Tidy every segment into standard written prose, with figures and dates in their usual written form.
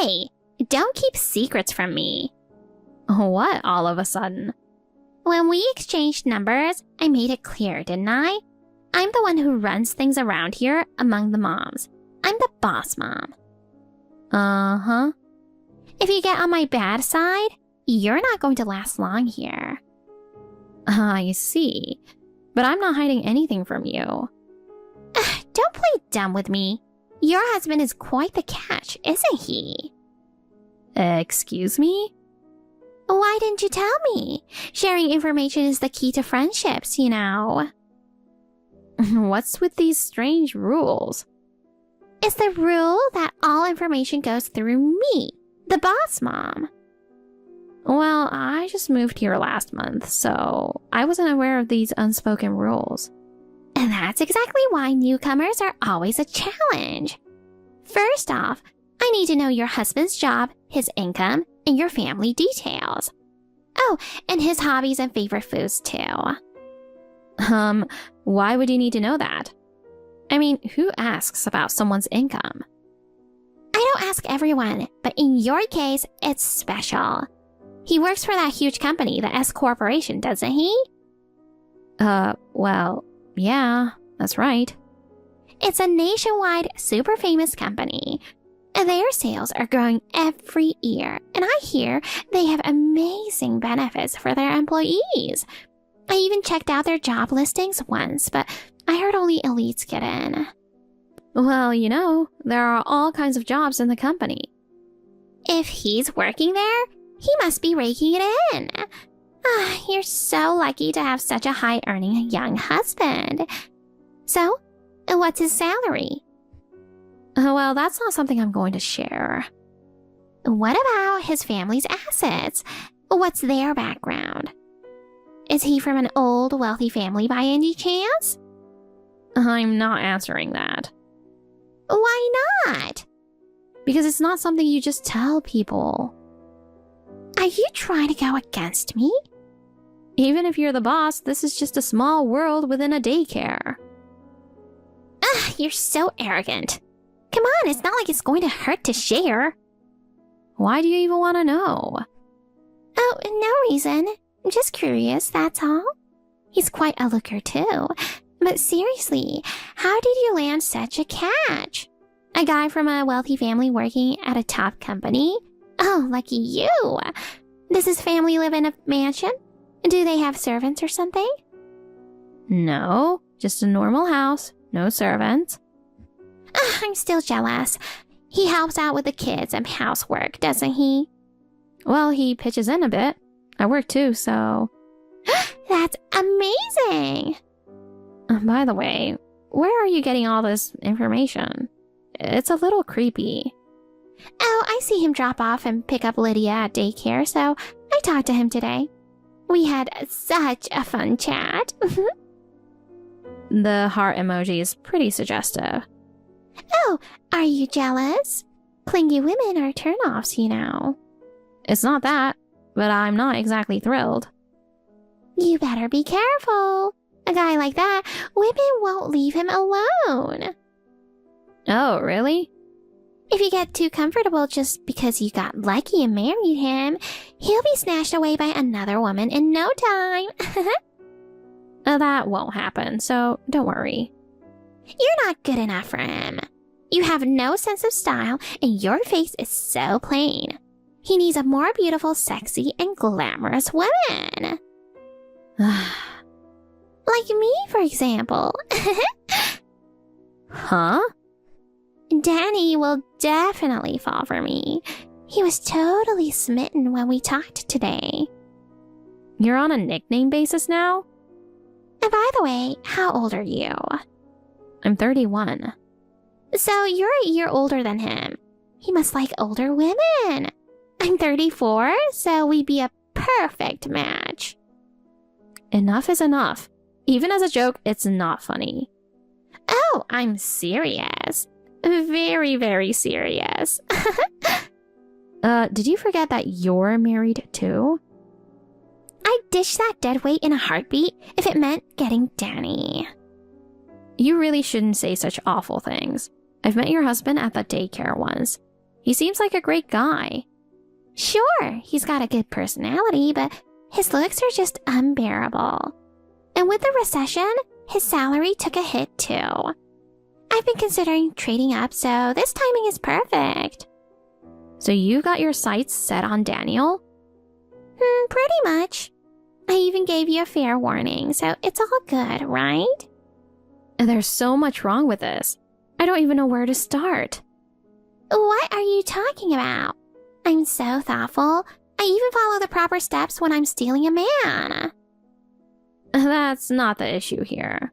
Hey, don't keep secrets from me. What all of a sudden? When we exchanged numbers, I made it clear, didn't I? I'm the one who runs things around here among the moms. I'm the boss mom. Uh-huh. If you get on my bad side, you're not going to last long here. I see. But I'm not hiding anything from you. Don't play dumb with me. Your husband is quite the catch, isn't he? Excuse me? Why didn't you tell me? Sharing information is the key to friendships, you know. What's with these strange rules? It's the rule that all information goes through me, the boss mom. Well, I just moved here last month, so I wasn't aware of these unspoken rules. And that's exactly why newcomers are always a challenge. First off, I need to know your husband's job, his income, and your family details. Oh, and his hobbies and favorite foods too. Why would you need to know that? I mean, who asks about someone's income? I don't ask everyone, but in your case, it's special. He works for that huge company, the S Corporation, doesn't he? Well, yeah, that's right. It's a nationwide, super famous company. Their sales are growing every year, and I hear they have amazing benefits for their employees. I even checked out their job listings once, but I heard only elites get in. Well, you know, there are all kinds of jobs in the company. If he's working there, he must be raking it in. You're so lucky to have such a high-earning young husband. So, what's his salary? Well, that's not something I'm going to share. What about his family's assets? What's their background? Is he from an old, wealthy family by any chance? I'm not answering that. Why not? Because it's not something you just tell people. Are you trying to go against me? Even if you're the boss, this is just a small world within a daycare. You're so arrogant. Come on, it's not like it's going to hurt to share. Why do you even want to know? Oh, no reason. I'm just curious, that's all. He's quite a looker too. But seriously, how did you land such a catch? A guy from a wealthy family working at a top company? Oh, lucky you. Does his family live in a mansion? Do they have servants or something? No, just a normal house, no servants. I'm still jealous. He helps out with the kids and housework, doesn't he? Well, he pitches in a bit. I work too, so... That's amazing! By the way, where are you getting all this information? It's a little creepy. Oh, I see him drop off and pick up Lydia at daycare, so I talked to him today. We had such a fun chat. The heart emoji is pretty suggestive. Oh, are you jealous? Clingy women are turn-offs, you know. It's not that, but I'm not exactly thrilled. You better be careful. A guy like that, women won't leave him alone. Oh, really? If you get too comfortable just because you got lucky and married him, he'll be snatched away by another woman in no time. That won't happen, so don't worry. You're not good enough for him. You have no sense of style, and your face is so plain. He needs a more beautiful, sexy, and glamorous woman. Like me, for example. Huh? Danny will definitely fall for me. He was totally smitten when we talked today. You're on a nickname basis now? And by the way, how old are you? I'm 31. So you're a year older than him. He must like older women. I'm 34, so we'd be a perfect match. Enough is enough. Even as a joke, it's not funny. Oh, I'm serious. Very, very serious. Did you forget that you're married too? I'd dish that dead weight in a heartbeat if it meant getting Danny. You really shouldn't say such awful things. I've met your husband at the daycare once. He seems like a great guy. Sure, he's got a good personality, but his looks are just unbearable. And with the recession, his salary took a hit too. I've been considering trading up, so this timing is perfect. So you got your sights set on Daniel? Pretty much. I even gave you a fair warning, so it's all good, right? There's so much wrong with this. I don't even know where to start. What are you talking about? I'm so thoughtful. I even follow the proper steps when I'm stealing a man. That's not the issue here.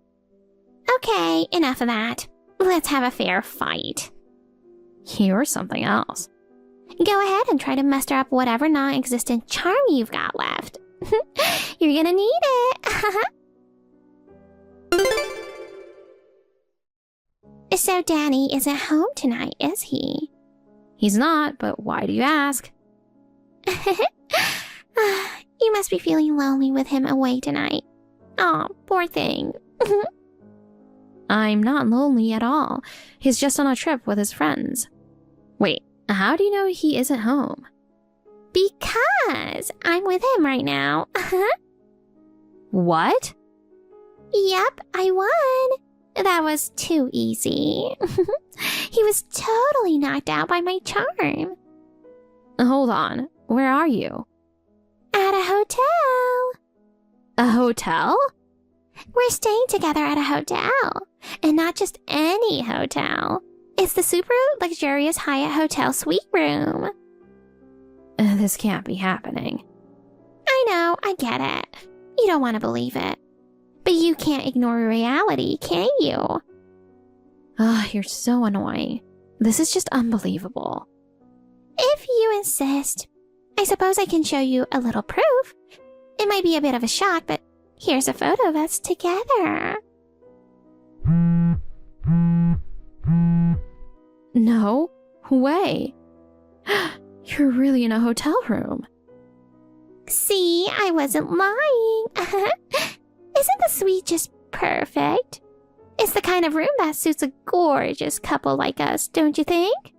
Okay, enough of that. Let's have a fair fight. You're something else. Go ahead and try to muster up whatever non-existent charm you've got left. You're gonna need it. So Danny isn't home tonight, is he? He's not, but why do you ask? You must be feeling lonely with him away tonight. Aw, poor thing. I'm not lonely at all. He's just on a trip with his friends. Wait, how do you know he isn't home? Because I'm with him right now. What? Yep, I won. That was too easy. He was totally knocked out by my charm. Hold on, where are you? At a hotel. A hotel? We're staying together at a hotel. And not just any hotel. It's the super luxurious Hyatt Hotel suite room. This can't be happening. I know, I get it. You don't want to believe it. But you can't ignore reality, can you? You're so annoying. This is just unbelievable. If you insist. I suppose I can show you a little proof. It might be a bit of a shock, but here's a photo of us together. No way. You're really in a hotel room. See, I wasn't lying. Isn't the suite just perfect? It's the kind of room that suits a gorgeous couple like us, don't you think?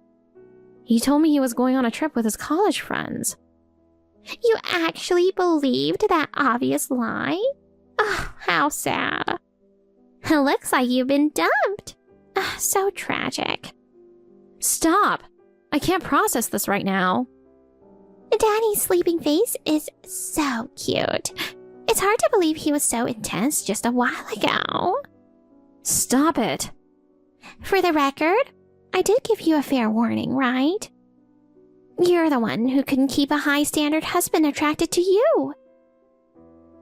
He told me he was going on a trip with his college friends. You actually believed that obvious lie? Oh, how sad. It looks like you've been dumped. So tragic. Stop! I can't process this right now. Danny's sleeping face is so cute. It's hard to believe he was so intense just a while ago. Stop it. For the record, I did give you a fair warning, right? You're the one who couldn't keep a high-standard husband attracted to you.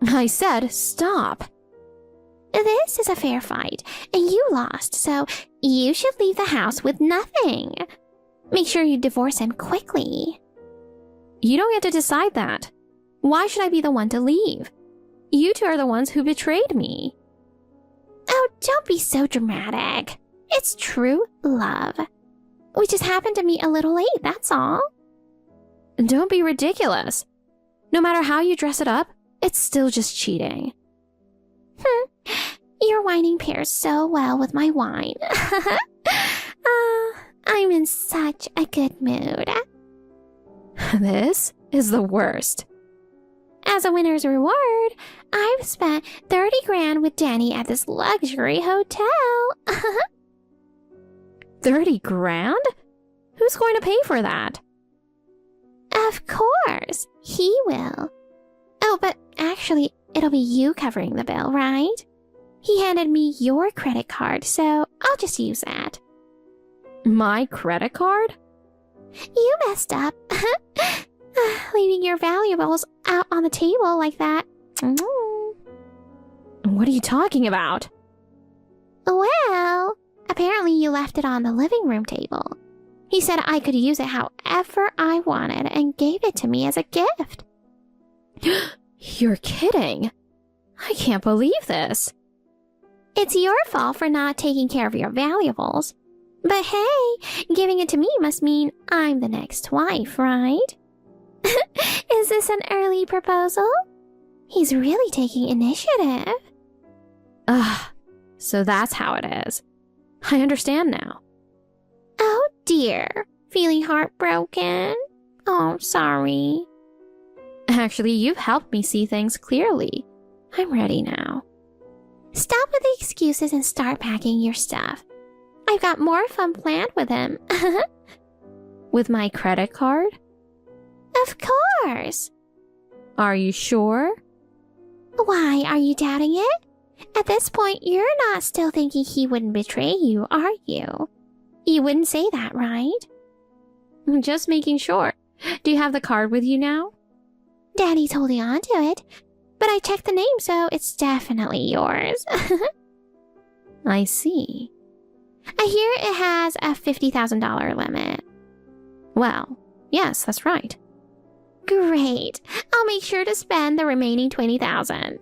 I said stop. This is a fair fight, and you lost, so you should leave the house with nothing. Make sure you divorce him quickly. You don't get to decide that. Why should I be the one to leave? You two are the ones who betrayed me. Oh, don't be so dramatic. It's true love. We just happened to meet a little late, that's all. Don't be ridiculous. No matter how you dress it up, it's still just cheating. Your whining pairs so well with my wine. I'm in such a good mood. This is the worst. As a winner's reward, I've spent 30 grand with Danny at this luxury hotel. 30 grand? Who's going to pay for that? Of course, he will. Oh, but actually, it'll be you covering the bill, right? He handed me your credit card, so I'll just use that. My credit card? You messed up. Leaving your valuables out on the table like that. What are you talking about? Well, apparently you left it on the living room table. He said I could use it however I wanted and gave it to me as a gift. You're kidding. I can't believe this. It's your fault for not taking care of your valuables. But hey, giving it to me must mean I'm the next wife, right? Is this an early proposal? He's really taking initiative. So that's how it is. I understand now. Oh dear. Feeling heartbroken? Oh, sorry. Actually, you've helped me see things clearly. I'm ready now. Stop with the excuses and start packing your stuff. I've got more fun planned with him. With my credit card? Of course. Are you sure? Why, are you doubting it? At this point, you're not still thinking he wouldn't betray you, are you? You wouldn't say that, right? Just making sure. Do you have the card with you now? Daddy's holding on to it, but I checked the name, so it's definitely yours. I see. I hear it has a $50,000 limit. Well, yes, that's right. Great. I'll make sure to spend the remaining $20,000.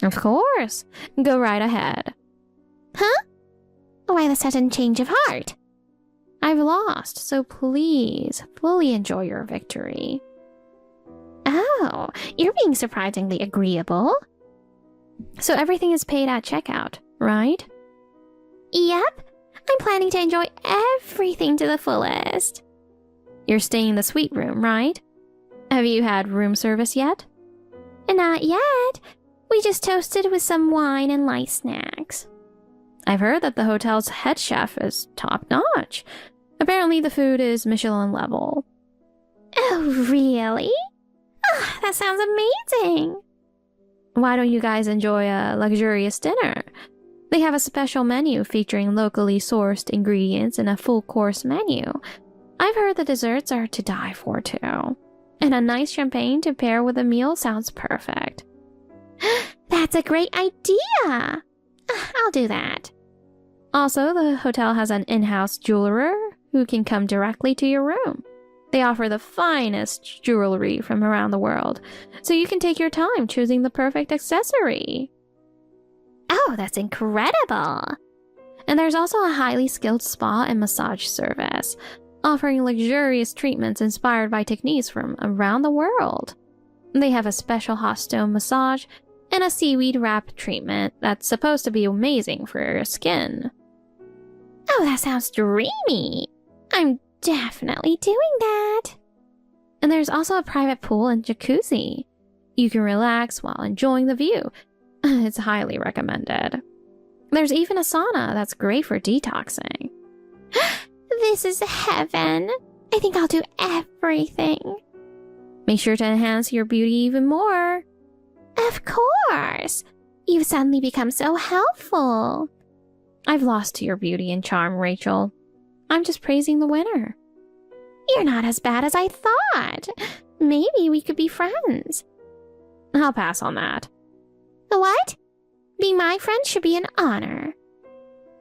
Of course. Go right ahead. Huh? Why the sudden change of heart? I've lost, so please, fully enjoy your victory. Oh, you're being surprisingly agreeable. So everything is paid at checkout, right? Yep. I'm planning to enjoy everything to the fullest. You're staying in the suite room, right? Have you had room service yet? Not yet. We just toasted with some wine and light snacks. I've heard that the hotel's head chef is top-notch. Apparently the food is Michelin level. Oh, really? Oh, that sounds amazing. Why don't you guys enjoy a luxurious dinner? They have a special menu featuring locally sourced ingredients and a full-course menu. I've heard the desserts are to die for, too. And a nice champagne to pair with a meal sounds perfect. That's a great idea. I'll do that. Also, the hotel has an in-house jeweler who can come directly to your room. They offer the finest jewelry from around the world, so you can take your time choosing the perfect accessory. Oh, that's incredible. And there's also a highly skilled spa and massage service, offering luxurious treatments inspired by techniques from around the world. They have a special hot stone massage and a seaweed wrap treatment that's supposed to be amazing for your skin. Oh, that sounds dreamy. I'm definitely doing that. And there's also a private pool and jacuzzi. You can relax while enjoying the view. It's highly recommended. There's even a sauna that's great for detoxing. This is heaven. I think I'll do everything. Make sure to enhance your beauty even more. Of course. You've suddenly become so helpful. I've lost to your beauty and charm, Rachel. I'm just praising the winner. You're not as bad as I thought. Maybe we could be friends. I'll pass on that. What? Being my friend should be an honor.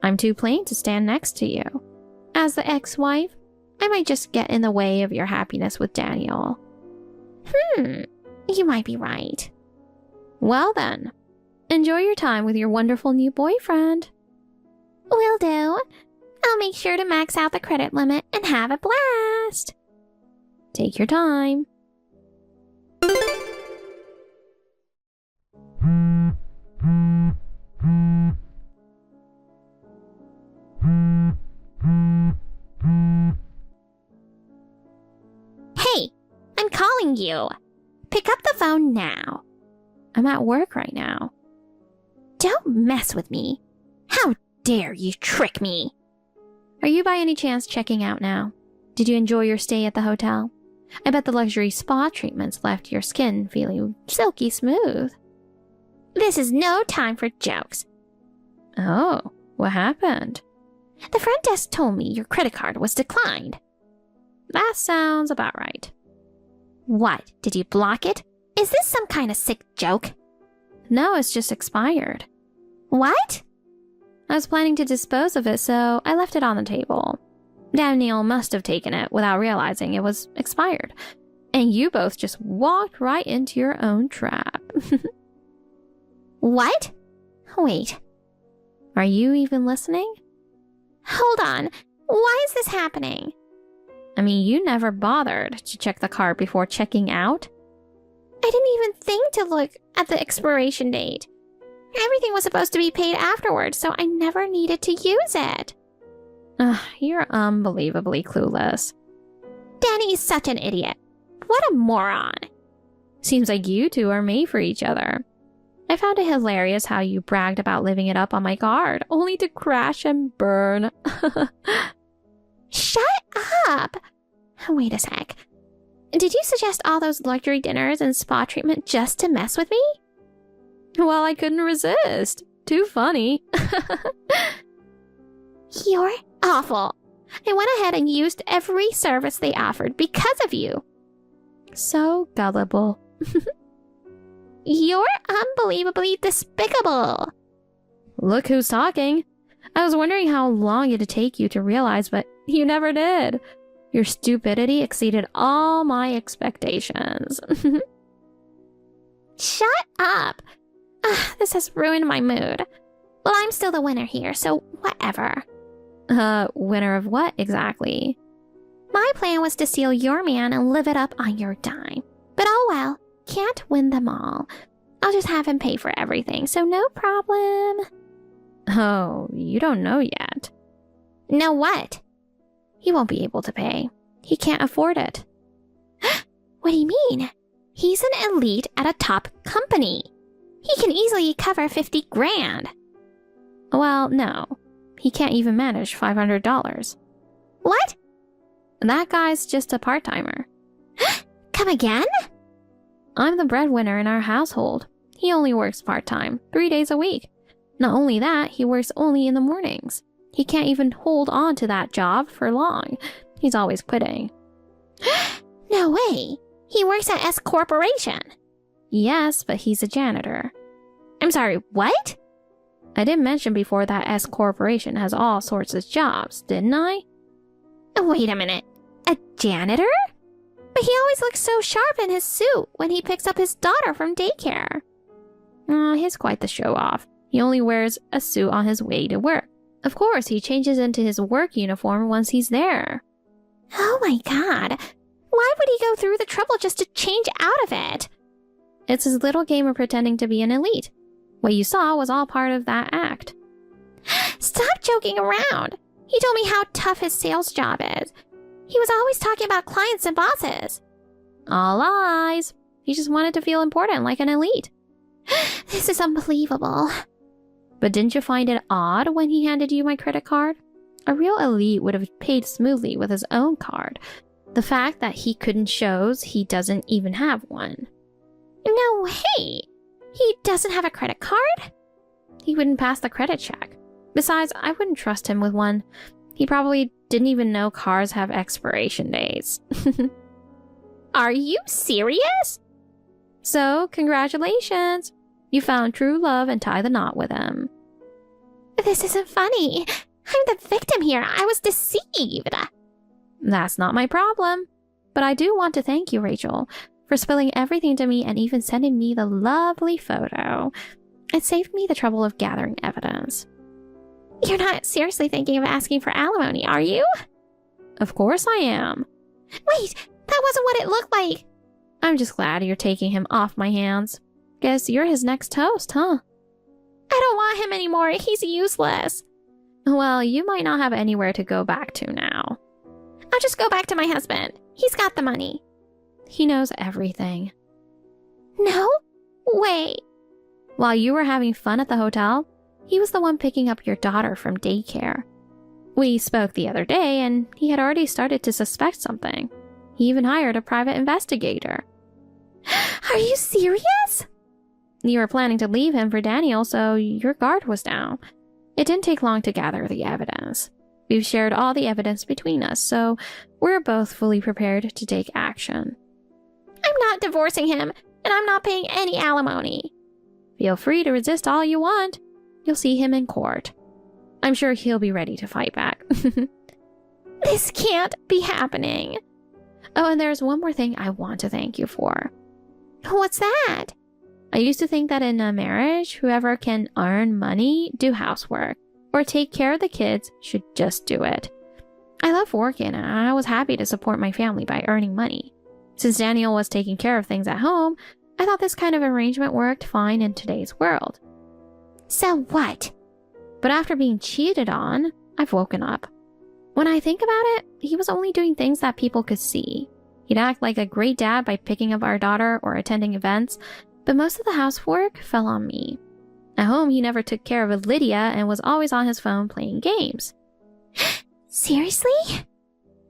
I'm too plain to stand next to you. As the ex-wife, I might just get in the way of your happiness with Daniel. You might be right. Well then, enjoy your time with your wonderful new boyfriend. Will do. I'll make sure to max out the credit limit and have a blast. Take your time. Hey, I'm calling you. Pick up the phone now. I'm at work right now. Don't mess with me. How dare you trick me? Are you by any chance checking out now? Did you enjoy your stay at the hotel? I bet the luxury spa treatments left your skin feeling silky smooth. This is no time for jokes. Oh, what happened? The front desk told me your credit card was declined. That sounds about right. What? Did you block it? Is this some kind of sick joke? No, it's just expired. What? I was planning to dispose of it, so I left it on the table. Daniel must have taken it without realizing it was expired. And you both just walked right into your own trap. What? Wait. Are you even listening? Hold on. Why is this happening? I mean, you never bothered to check the card before checking out. I didn't even think to look at the expiration date. Everything was supposed to be paid afterwards, so I never needed to use it. Ugh, you're unbelievably clueless. Danny's such an idiot. What a moron. Seems like you two are made for each other. I found it hilarious how you bragged about living it up on my card, only to crash and burn. Shut up! Wait a sec. Did you suggest all those luxury dinners and spa treatment just to mess with me? Well, I couldn't resist. Too funny. You're awful. I went ahead and used every service they offered because of you. So gullible. You're unbelievably despicable. Look who's talking. I was wondering how long it'd take you to realize, but you never did. Your stupidity exceeded all my expectations. Shut up. This has ruined my mood. Well, I'm still the winner here, so whatever. Winner of what exactly? My plan was to steal your man and live it up on your dime. But oh well, can't win them all. I'll just have him pay for everything, so no problem. Oh, you don't know yet. Know what? He won't be able to pay. He can't afford it. What do you mean? He's an elite at a top company. He can easily cover 50 grand. Well, no. He can't even manage $500. What? That guy's just a part-timer. Come again? I'm the breadwinner in our household. He only works part-time, 3 days a week. Not only that, he works only in the mornings. He can't even hold on to that job for long. He's always quitting. No way. He works at S Corporation. Yes, but he's a janitor. I'm sorry, what? I didn't mention before that S Corporation has all sorts of jobs, didn't I? Wait a minute. A janitor? But he always looks so sharp in his suit when he picks up his daughter from daycare. He's quite the show-off. He only wears a suit on his way to work. Of course, he changes into his work uniform once he's there. Oh my god. Why would he go through the trouble just to change out of it? It's his little game of pretending to be an elite. What you saw was all part of that act. Stop joking around. He told me how tough his sales job is. He was always talking about clients and bosses. All lies. He just wanted to feel important like an elite. This is unbelievable. But didn't you find it odd when he handed you my credit card? A real elite would have paid smoothly with his own card. The fact that he couldn't shows he doesn't even have one. No way! He doesn't have a credit card? He wouldn't pass the credit check. Besides, I wouldn't trust him with one. He probably didn't even know cars have expiration dates. Are you serious? So, congratulations! You found true love and tied the knot with him. This isn't funny. I'm the victim here. I was deceived. That's not my problem. But I do want to thank you, Rachel, for spilling everything to me and even sending me the lovely photo. It saved me the trouble of gathering evidence. You're not seriously thinking of asking for alimony, are you? Of course I am. Wait, that wasn't what it looked like. I'm just glad you're taking him off my hands. Guess you're his next toast, huh? I don't want him anymore. He's useless. Well, you might not have anywhere to go back to now. I'll just go back to my husband. He's got the money. He knows everything. No way. While you were having fun at the hotel, he was the one picking up your daughter from daycare. We spoke the other day, and he had already started to suspect something. He even hired a private investigator. Are you serious? You were planning to leave him for Daniel, so your guard was down. It didn't take long to gather the evidence. We've shared all the evidence between us, so we're both fully prepared to take action. I'm not divorcing him, and I'm not paying any alimony. Feel free to resist all you want. You'll see him in court. I'm sure he'll be ready to fight back. This can't be happening. Oh, and there's one more thing I want to thank you for. What's that? I used to think that in a marriage, whoever can earn money, do housework, or take care of the kids should just do it. I love working, and I was happy to support my family by earning money. Since Daniel was taking care of things at home, I thought this kind of arrangement worked fine in today's world. So what? But after being cheated on, I've woken up. When I think about it, he was only doing things that people could see. He'd act like a great dad by picking up our daughter or attending events, but most of the housework fell on me. At home, he never took care of Lydia and was always on his phone playing games. Seriously?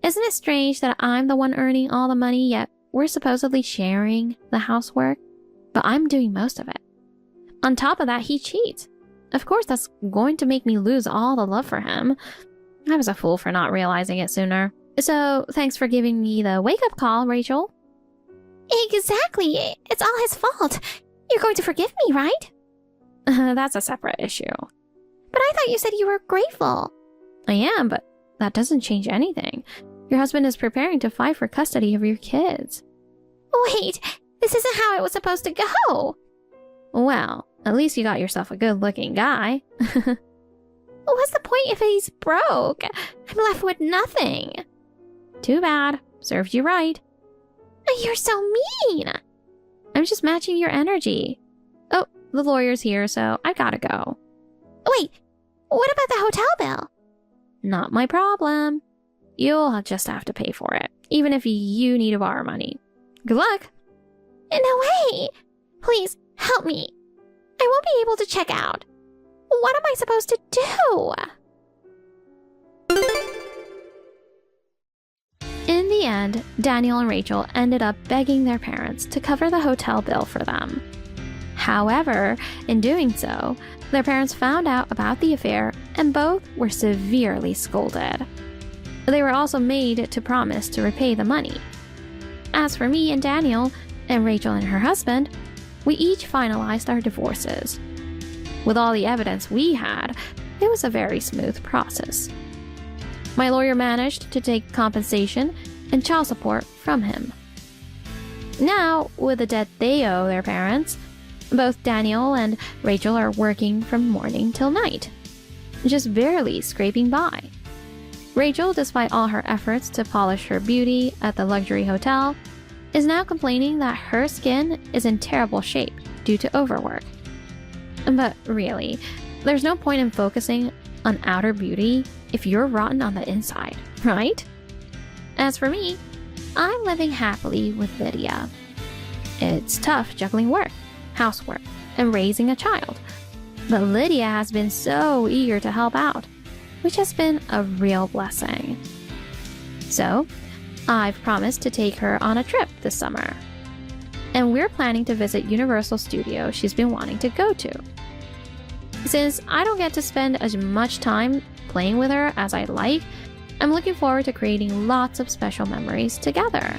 Isn't it strange that I'm the one earning all the money, yet we're supposedly sharing the housework? But I'm doing most of it. On top of that, he cheats. Of course, that's going to make me lose all the love for him. I was a fool for not realizing it sooner. So, thanks for giving me the wake-up call, Rachel. Exactly. It's all his fault. You're going to forgive me, right? That's a separate issue. But I thought you said you were grateful. I am, but that doesn't change anything. Your husband is preparing to fight for custody of your kids. Wait, this isn't how it was supposed to go. Well, at least you got yourself a good-looking guy. What's the point if he's broke? I'm left with nothing. Too bad. Served you right. You're so mean. I'm just matching your energy. Oh, the lawyer's here, so I gotta go. Wait, what about the hotel bill? Not my problem. You'll just have to pay for it, even if you need to borrow money. Good luck. No way. Please, help me. I won't be able to check out. What am I supposed to do? In the end, Daniel and Rachel ended up begging their parents to cover the hotel bill for them. However, in doing so, their parents found out about the affair and both were severely scolded. They were also made to promise to repay the money. As for me and Daniel, and Rachel and her husband, we each finalized our divorces. With all the evidence we had, it was a very smooth process. My lawyer managed to take compensation and child support from him. Now, with the debt they owe their parents, both Daniel and Rachel are working from morning till night, just barely scraping by. Rachel, despite all her efforts to polish her beauty at the luxury hotel, is now complaining that her skin is in terrible shape due to overwork. But really, there's no point in focusing on outer beauty if you're rotten on the inside, right? As for me, I'm living happily with Lydia. It's tough juggling work, housework, and raising a child, but Lydia has been so eager to help out, which has been a real blessing. So, I've promised to take her on a trip this summer. And we're planning to visit Universal Studios she's been wanting to go to. Since I don't get to spend as much time playing with her as I'd like, I'm looking forward to creating lots of special memories together.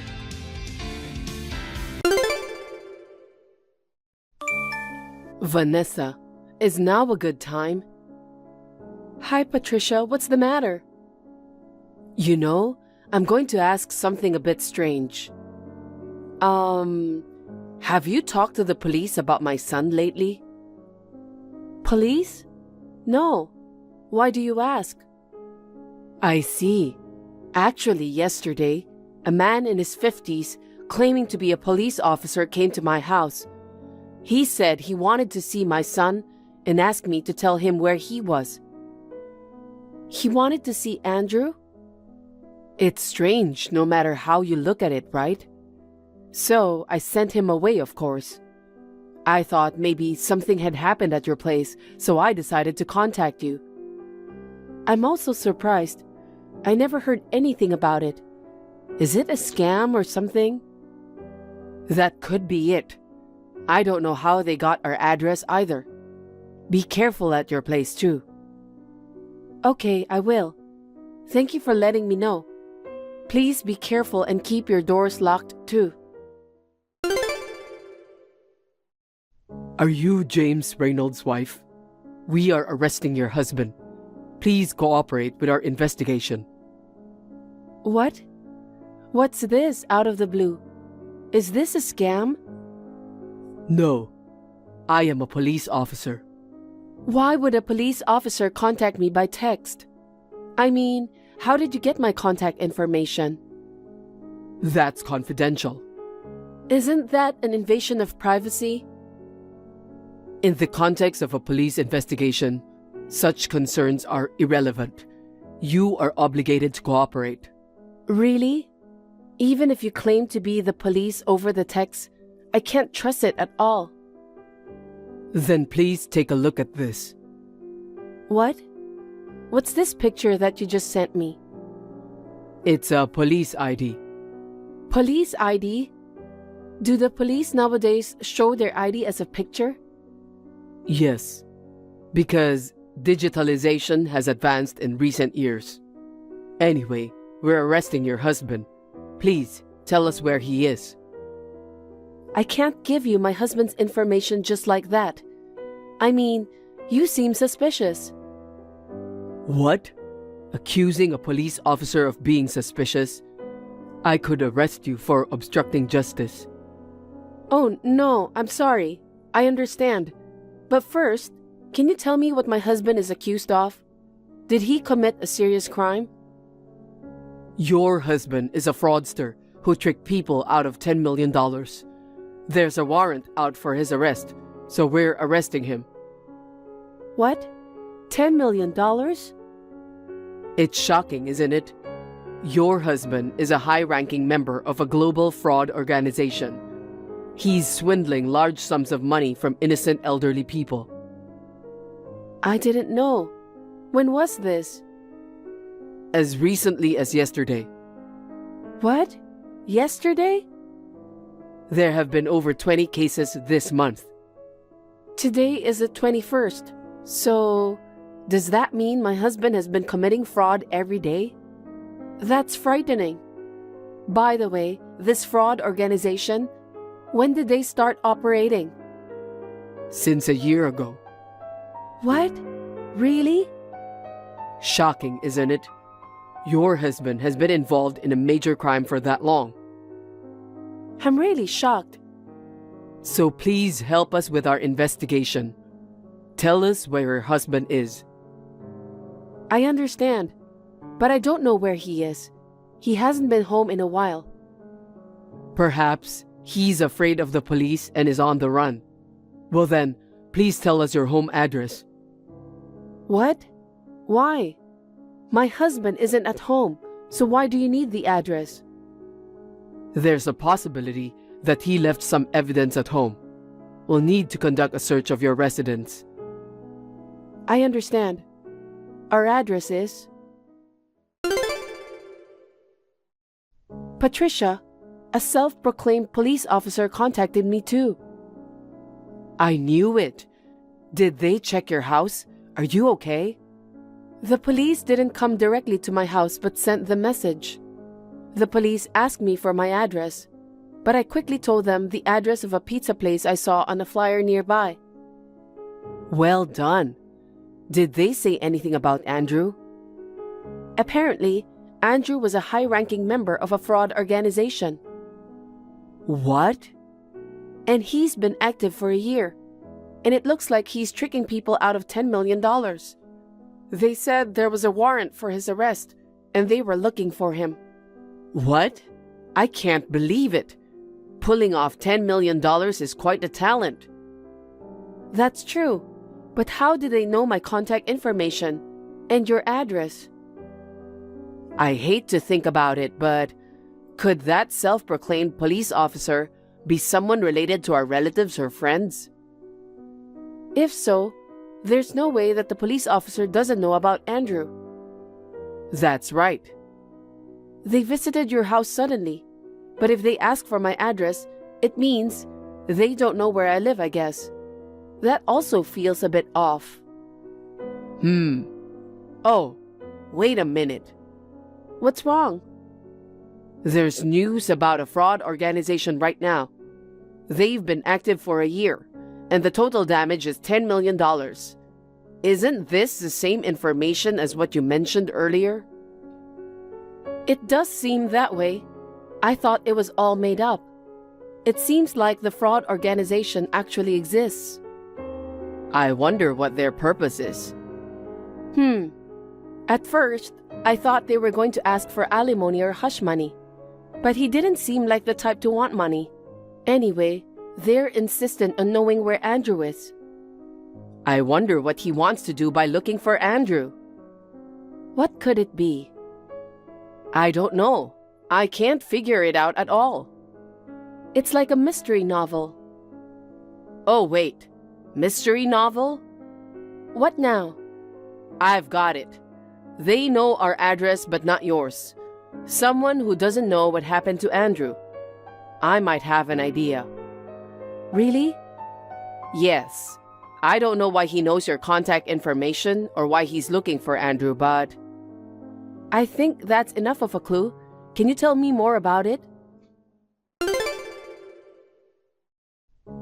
Vanessa, is now a good time? Hi, Patricia, what's the matter? You know, I'm going to ask something a bit strange. Have you talked to the police about my son lately? Police? No. Why do you ask? I see. Actually, yesterday, a man in his 50s claiming to be a police officer came to my house. He said he wanted to see my son and asked me to tell him where he was. He wanted to see Andrew? It's strange no matter how you look at it, right? So I sent him away, of course. I thought maybe something had happened at your place, so I decided to contact you. I'm also surprised. I never heard anything about it. Is it a scam or something? That could be it. I don't know how they got our address either. Be careful at your place too. Okay, I will. Thank you for letting me know. Please be careful and keep your doors locked too. Are you James Reynolds' wife? We are arresting your husband. Please cooperate with our investigation. What? What's this out of the blue? Is this a scam? No, I am a police officer. Why would a police officer contact me by text? I mean, how did you get my contact information? That's confidential. Isn't that an invasion of privacy? In the context of a police investigation, such concerns are irrelevant. You are obligated to cooperate. Really? Even if you claim to be the police over the text, I can't trust it at all. Then please take a look at this. What? What's this picture that you just sent me? It's a police ID. Police ID? Do the police nowadays show their ID as a picture? Yes, because digitalization has advanced in recent years. Anyway, we're arresting your husband. Please, tell us where he is. I can't give you my husband's information just like that. I mean, you seem suspicious. What? Accusing a police officer of being suspicious? I could arrest you for obstructing justice. Oh, no, I'm sorry. I understand. But first, can you tell me what my husband is accused of? Did he commit a serious crime? Your husband is a fraudster who tricked people out of $10 million. There's a warrant out for his arrest, so we're arresting him. What? $10 million? It's shocking, isn't it? Your husband is a high-ranking member of a global fraud organization. He's swindling large sums of money from innocent elderly people. I didn't know. When was this? As recently as yesterday. What? Yesterday? There have been over 20 cases this month. Today is the 21st. So, does that mean my husband has been committing fraud every day? That's frightening. By the way, this fraud organization, when did they start operating? Since a year ago. What? Really? Shocking, isn't it? Your husband has been involved in a major crime for that long. I'm really shocked. So please help us with our investigation. Tell us where your husband is. I understand, but I don't know where he is. He hasn't been home in a while. Perhaps he's afraid of the police and is on the run. Well then, please tell us your home address. What? Why? My husband isn't at home, so why do you need the address? There's a possibility that he left some evidence at home. We'll need to conduct a search of your residence. I understand. Our address is... Patricia, a self-proclaimed police officer, contacted me too. I knew it. Did they check your house? Are you okay? The police didn't come directly to my house but sent the message. The police asked me for my address, but I quickly told them the address of a pizza place I saw on a flyer nearby. Well done. Did they say anything about Andrew? Apparently, Andrew was a high-ranking member of a fraud organization. What? And he's been active for a year, and it looks like he's tricking people out of $10 million. They said there was a warrant for his arrest, and they were looking for him. What? I can't believe it. Pulling off $10 million is quite a talent. That's true, but how did they know my contact information and your address? I hate to think about it, but could that self-proclaimed police officer be someone related to our relatives or friends? If so, there's no way that the police officer doesn't know about Andrew. That's right. They visited your house suddenly, but if they ask for my address, it means they don't know where I live, I guess. That also feels a bit off. Oh, wait a minute. What's wrong? There's news about a fraud organization right now. They've been active for a year, and the total damage is $10 million. Isn't this the same information as what you mentioned earlier? It does seem that way. I thought it was all made up. It seems like the fraud organization actually exists. I wonder what their purpose is. At first, I thought they were going to ask for alimony or hush money. But he didn't seem like the type to want money. Anyway, they're insistent on knowing where Andrew is. I wonder what he wants to do by looking for Andrew. What could it be? I don't know. I can't figure it out at all. It's like a mystery novel. Oh, wait. Mystery novel? What now? I've got it. They know our address but not yours. Someone who doesn't know what happened to Andrew. I might have an idea. Really? Yes. I don't know why he knows your contact information or why he's looking for Andrew, but I think that's enough of a clue. Can you tell me more about it?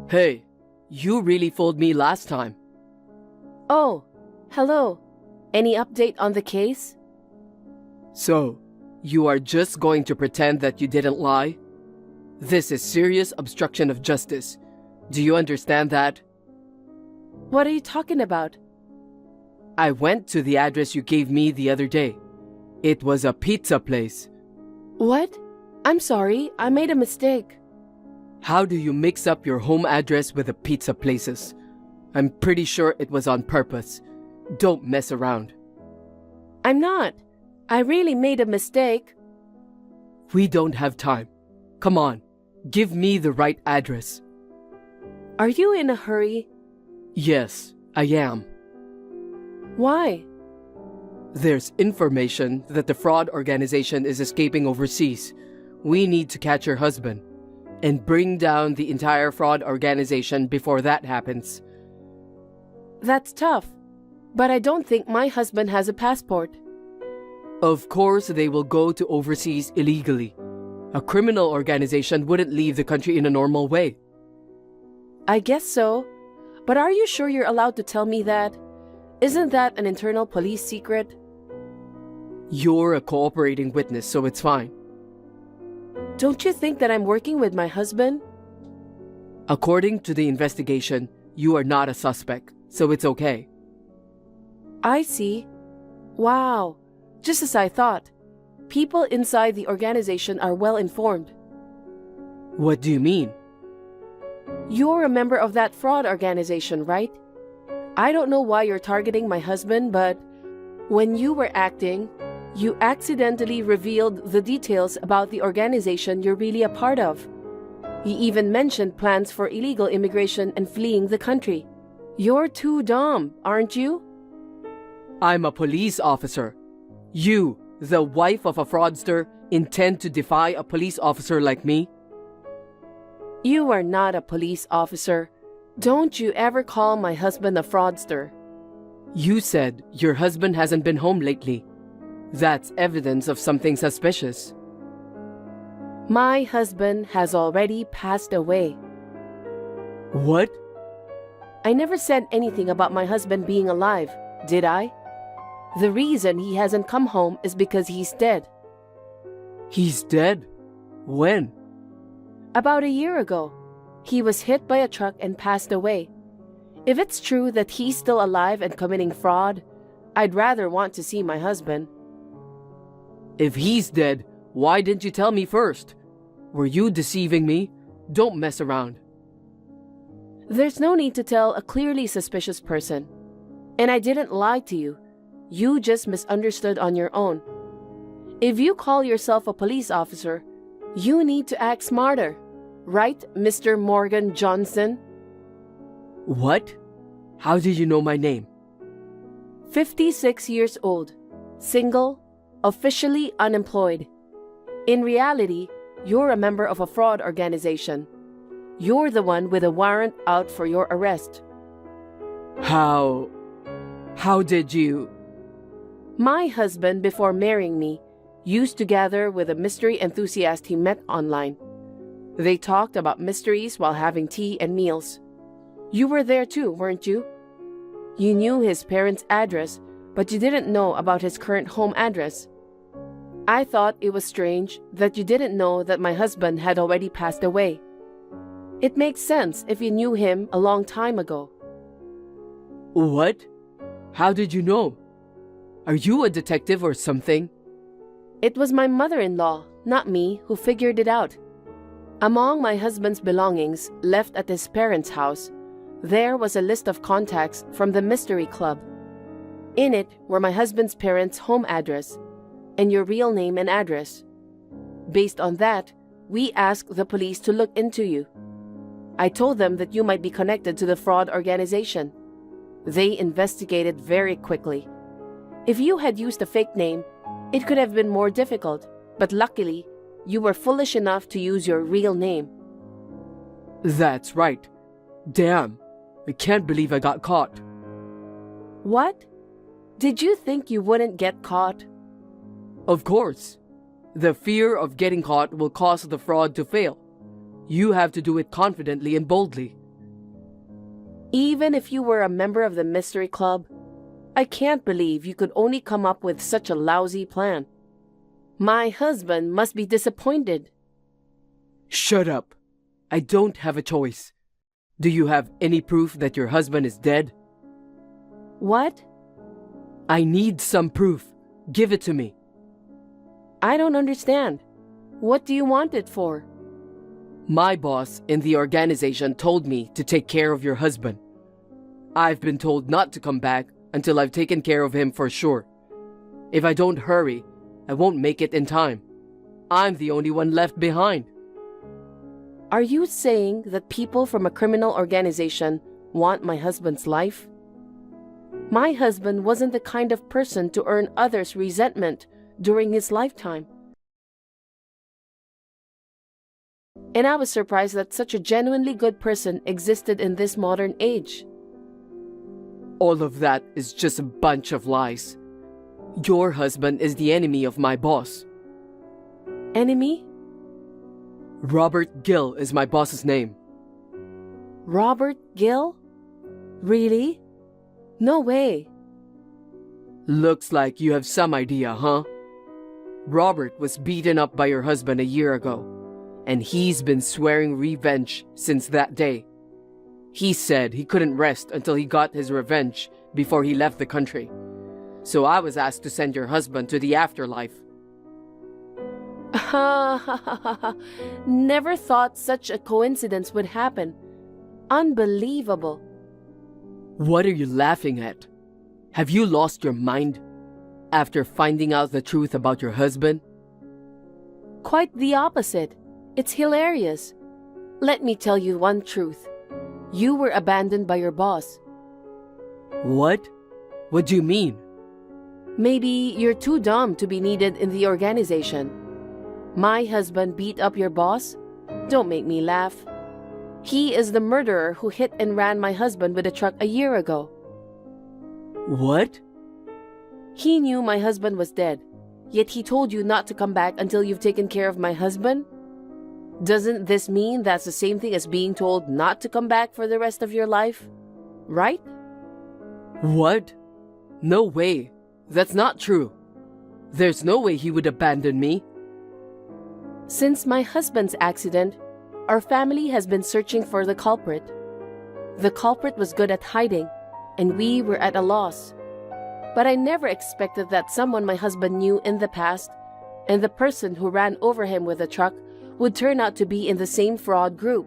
Hey, you really fooled me last time. Oh, hello. Any update on the case? So, you are just going to pretend that you didn't lie? This is serious obstruction of justice. Do you understand that? What are you talking about? I went to the address you gave me the other day. It was a pizza place. What? I'm sorry, I made a mistake. How do you mix up your home address with the pizza places? I'm pretty sure it was on purpose. Don't mess around. I'm not. I really made a mistake. We don't have time. Come on, give me the right address. Are you in a hurry? Yes, I am. Why? There's information that the fraud organization is escaping overseas. We need to catch your husband and bring down the entire fraud organization before that happens. That's tough, but I don't think my husband has a passport. Of course, they will go to overseas illegally. A criminal organization wouldn't leave the country in a normal way. I guess so, but are you sure you're allowed to tell me that? Isn't that an internal police secret? You're a cooperating witness, so it's fine. Don't you think that I'm working with my husband? According to the investigation, you are not a suspect, so it's okay. I see. Wow, just as I thought. People inside the organization are well informed. What do you mean? You're a member of that fraud organization, right? I don't know why you're targeting my husband, but when you were acting, you accidentally revealed the details about the organization you're really a part of. You even mentioned plans for illegal immigration and fleeing the country. You're too dumb, aren't you? I'm a police officer. You, the wife of a fraudster, intend to defy a police officer like me? You are not a police officer. Don't you ever call my husband a fraudster. You said your husband hasn't been home lately. That's evidence of something suspicious. My husband has already passed away. What? I never said anything about my husband being alive, did I? The reason he hasn't come home is because he's dead. He's dead? When? About a year ago. He was hit by a truck and passed away. If it's true that he's still alive and committing fraud, I'd rather want to see my husband. If he's dead, why didn't you tell me first? Were you deceiving me? Don't mess around. There's no need to tell a clearly suspicious person. And I didn't lie to you. You just misunderstood on your own. If you call yourself a police officer, you need to act smarter. Right, Mr. Morgan Johnson? What? How did you know my name? 56 years old, single, officially unemployed. In reality, you're a member of a fraud organization. You're the one with a warrant out for your arrest. How did you? My husband, before marrying me, used to gather with a mystery enthusiast he met online. They talked about mysteries while having tea and meals. You were there too, weren't you? You knew his parents' address, but you didn't know about his current home address. I thought it was strange that you didn't know that my husband had already passed away. It makes sense if you knew him a long time ago. What? How did you know? Are you a detective or something? It was my mother-in-law, not me, who figured it out. Among my husband's belongings left at his parents' house, there was a list of contacts from the mystery club. In it were my husband's parents' home address and your real name and address. Based on that, we asked the police to look into you. I told them that you might be connected to the fraud organization. They investigated very quickly. If you had used a fake name, it could have been more difficult, but luckily, you were foolish enough to use your real name. That's right. Damn, I can't believe I got caught. What? Did you think you wouldn't get caught? Of course. The fear of getting caught will cause the fraud to fail. You have to do it confidently and boldly. Even if you were a member of the mystery club, I can't believe you could only come up with such a lousy plan. My husband must be disappointed. Shut up. I don't have a choice. Do you have any proof that your husband is dead? What? I need some proof. Give it to me. I don't understand. What do you want it for? My boss in the organization told me to take care of your husband. I've been told not to come back until I've taken care of him for sure. If I don't hurry, I won't make it in time. I'm the only one left behind. Are you saying that people from a criminal organization want my husband's life? My husband wasn't the kind of person to earn others' resentment during his lifetime. And I was surprised that such a genuinely good person existed in this modern age. All of that is just a bunch of lies. Your husband is the enemy of my boss. Enemy? Robert Gill is my boss's name. Robert Gill? Really? No way. Looks like you have some idea, huh? Robert was beaten up by your husband a year ago, and he's been swearing revenge since that day. He said he couldn't rest until he got his revenge before he left the country. So I was asked to send your husband to the afterlife. Never thought such a coincidence would happen. Unbelievable. What are you laughing at? Have you lost your mind after finding out the truth about your husband? Quite the opposite. It's hilarious. Let me tell you one truth. You were abandoned by your boss. What? What do you mean? Maybe you're too dumb to be needed in the organization. My husband beat up your boss? Don't make me laugh. He is the murderer who hit and ran my husband with a truck a year ago. What? He knew my husband was dead, yet he told you not to come back until you've taken care of my husband? Doesn't this mean that's the same thing as being told not to come back for the rest of your life? Right? What? No way. That's not true. There's no way he would abandon me. Since my husband's accident, our family has been searching for the culprit. The culprit was good at hiding, and we were at a loss. But I never expected that someone my husband knew in the past, and the person who ran over him with a truck, would turn out to be in the same fraud group.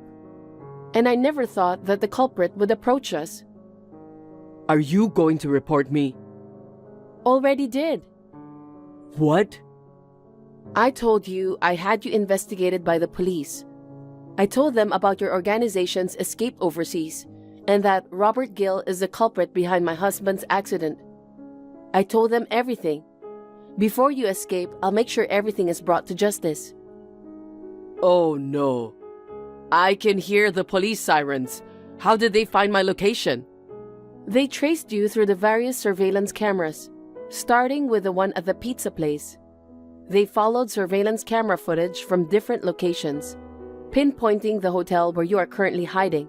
And I never thought that the culprit would approach us. Are you going to report me? Already did. What? I told you I had you investigated by the police. I told them about your organization's escape overseas, and that Robert Gill is the culprit behind my husband's accident. I told them everything. Before you escape, I'll make sure everything is brought to justice. Oh no. I can hear the police sirens. How did they find my location? They traced you through the various surveillance cameras, starting with the one at the pizza place. They followed surveillance camera footage from different locations, pinpointing the hotel where you are currently hiding.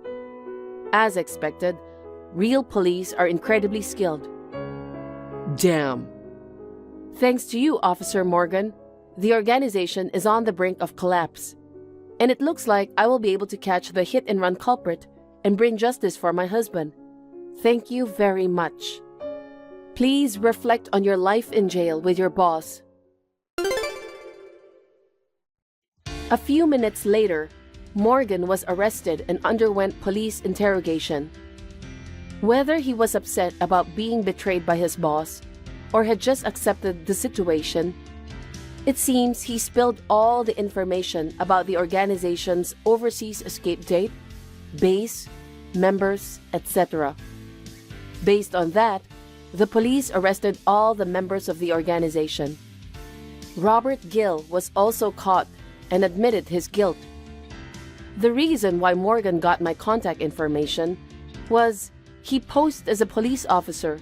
As expected, real police are incredibly skilled. Damn. Thanks to you, Officer Morgan, the organization is on the brink of collapse. And it looks like I will be able to catch the hit-and-run culprit and bring justice for my husband. Thank you very much. Please reflect on your life in jail with your boss. A few minutes later, Morgan was arrested and underwent police interrogation. Whether he was upset about being betrayed by his boss or had just accepted the situation, it seems he spilled all the information about the organization's overseas escape date, base, members, etc. Based on that, the police arrested all the members of the organization. Robert Gill was also caught and admitted his guilt. The reason why Morgan got my contact information was he posed as a police officer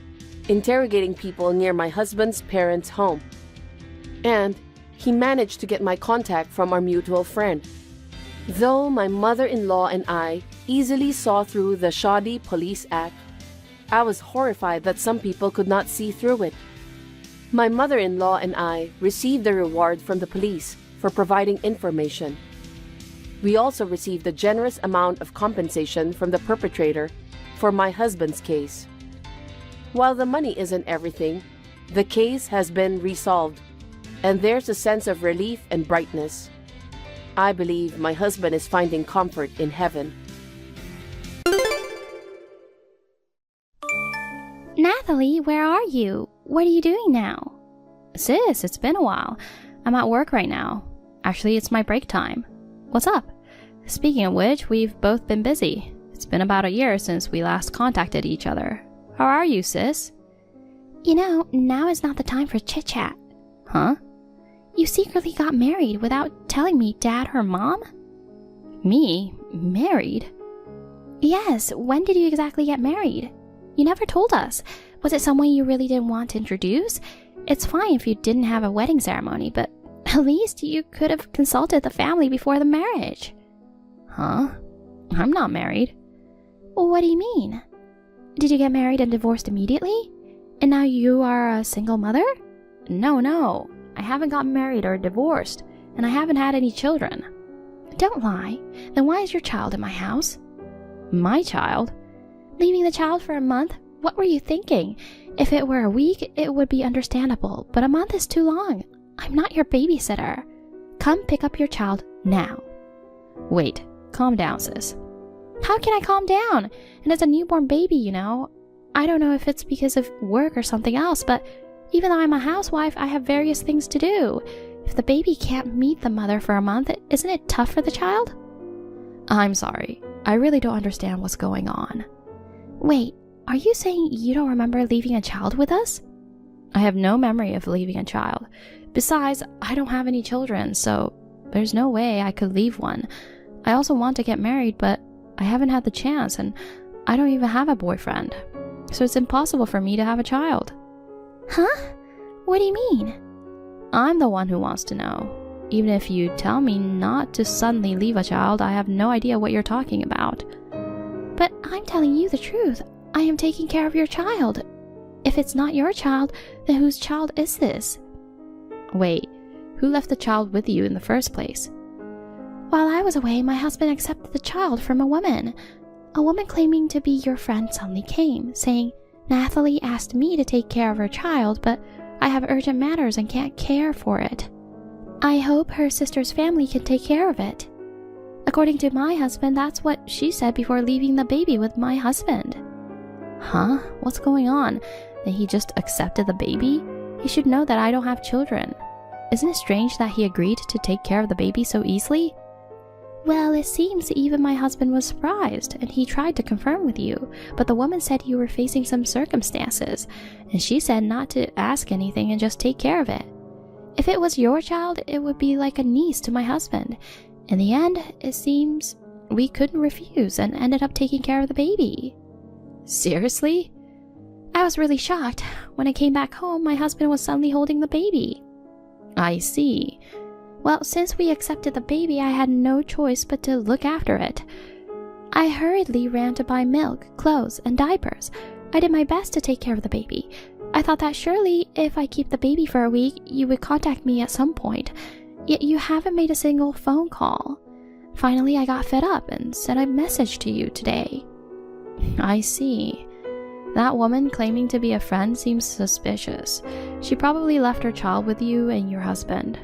interrogating people near my husband's parents' home. And he managed to get my contact from our mutual friend. Though my mother-in-law and I easily saw through the shoddy police act, I was horrified that some people could not see through it. My mother-in-law and I received a reward from the police for providing information. We also received a generous amount of compensation from the perpetrator for my husband's case. While the money isn't everything, the case has been resolved, and there's a sense of relief and brightness. I believe my husband is finding comfort in heaven. Nathalie, where are you? What are you doing now? Sis, it's been a while. I'm at work right now. Actually, it's my break time. What's up? Speaking of which, we've both been busy. It's been about a year since we last contacted each other. How are you, sis? You know, now is not the time for chit-chat. Huh? You secretly got married without telling me, Dad or Mom? Me? Married? Yes, when did you exactly get married? You never told us. Was it someone you really didn't want to introduce? It's fine if you didn't have a wedding ceremony, but at least you could have consulted the family before the marriage. Huh? I'm not married. What do you mean? Did you get married and divorced immediately? And now you are a single mother? No. I haven't gotten married or divorced, and I haven't had any children. Don't lie. Then why is your child in my house? My child? Leaving the child for a month? What were you thinking? If it were a week, it would be understandable, but a month is too long. I'm not your babysitter. Come pick up your child now. Wait, calm down, sis. How can I calm down? And it's a newborn baby, you know. I don't know if it's because of work or something else, but even though I'm a housewife, I have various things to do. If the baby can't meet the mother for a month, isn't it tough for the child? I'm sorry. I really don't understand what's going on. Wait, are you saying you don't remember leaving a child with us? I have no memory of leaving a child. Besides, I don't have any children, so there's no way I could leave one. I also want to get married, but I haven't had the chance, and I don't even have a boyfriend. So it's impossible for me to have a child. Huh? What do you mean? I'm the one who wants to know. Even if you tell me not to suddenly leave a child, I have no idea what you're talking about. But I'm telling you the truth. I am taking care of your child. If it's not your child, then whose child is this? Wait, who left the child with you in the first place? While I was away, my husband accepted the child from a woman. A woman claiming to be your friend suddenly came, saying, Nathalie asked me to take care of her child, but I have urgent matters and can't care for it. I hope her sister's family can take care of it. According to my husband, that's what she said before leaving the baby with my husband. Huh? What's going on? That he just accepted the baby? He should know that I don't have children. Isn't it strange that he agreed to take care of the baby so easily? Well, it seems even my husband was surprised, and he tried to confirm with you, but the woman said you were facing some circumstances, and she said not to ask anything and just take care of it. If it was your child, it would be like a niece to my husband. In the end, it seems we couldn't refuse and ended up taking care of the baby. Seriously? I was really shocked. When I came back home, my husband was suddenly holding the baby. I see. Well, since we accepted the baby, I had no choice but to look after it. I hurriedly ran to buy milk, clothes, and diapers. I did my best to take care of the baby. I thought that surely, if I keep the baby for a week, you would contact me at some point. Yet you haven't made a single phone call. Finally, I got fed up and sent a message to you today. I see. That woman claiming to be a friend seems suspicious. She probably left her child with you and your husband.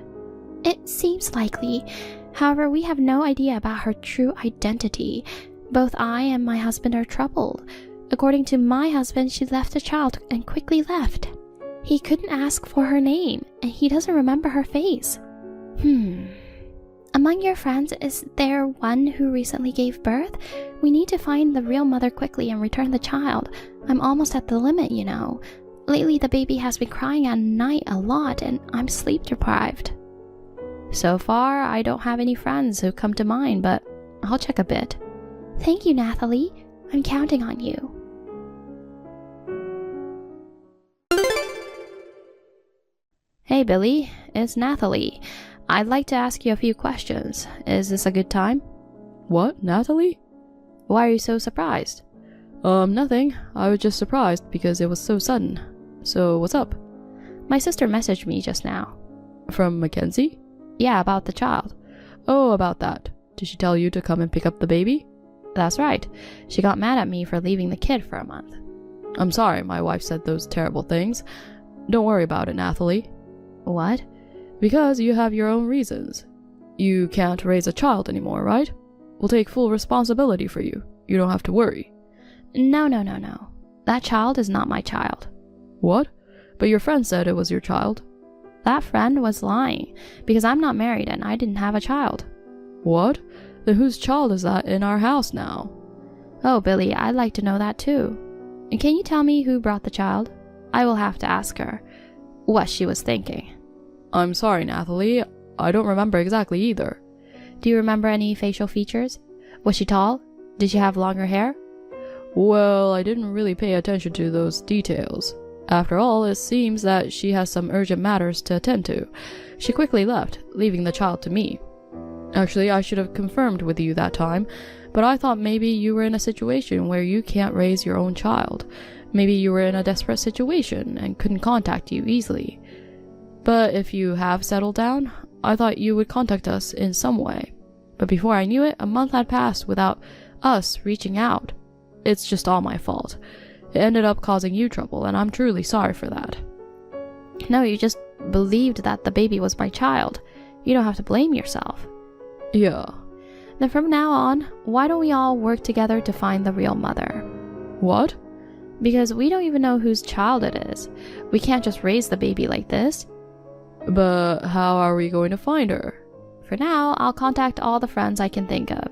It seems likely. However, we have no idea about her true identity. Both I and my husband are troubled. According to my husband, she left the child and quickly left. He couldn't ask for her name, and he doesn't remember her face. Among your friends, is there one who recently gave birth? We need to find the real mother quickly and return the child. I'm almost at the limit, you know. Lately, the baby has been crying at night a lot, and I'm sleep deprived. So far, I don't have any friends who come to mind, but I'll check a bit. Thank you, Nathalie. I'm counting on you. Hey, Billy. It's Nathalie. I'd like to ask you a few questions. Is this a good time? What, Nathalie? Why are you so surprised? Nothing. I was just surprised because it was so sudden. So, what's up? My sister messaged me just now. From Mackenzie? Yeah, about the child. Oh, about that. Did she tell you to come and pick up the baby? That's right. She got mad at me for leaving the kid for a month. I'm sorry my wife said those terrible things. Don't worry about it, Nathalie. What? Because you have your own reasons. You can't raise a child anymore, right? We'll take full responsibility for you. You don't have to worry. No. That child is not my child. What? But your friend said it was your child. That friend was lying, because I'm not married and I didn't have a child. What? Then whose child is that in our house now? Oh, Billy, I'd like to know that too. And can you tell me who brought the child? I will have to ask her what she was thinking. I'm sorry, Nathalie. I don't remember exactly either. Do you remember any facial features? Was she tall? Did she have longer hair? Well, I didn't really pay attention to those details. After all, it seems that she has some urgent matters to attend to. She quickly left, leaving the child to me. Actually, I should have confirmed with you that time, but I thought maybe you were in a situation where you can't raise your own child. Maybe you were in a desperate situation and couldn't contact you easily. But if you have settled down, I thought you would contact us in some way. But before I knew it, a month had passed without us reaching out. It's just all my fault. It ended up causing you trouble, and I'm truly sorry for that. No, you just believed that the baby was my child. You don't have to blame yourself. Yeah. Then from now on, why don't we all work together to find the real mother? What? Because we don't even know whose child it is. We can't just raise the baby like this. But how are we going to find her? For now, I'll contact all the friends I can think of.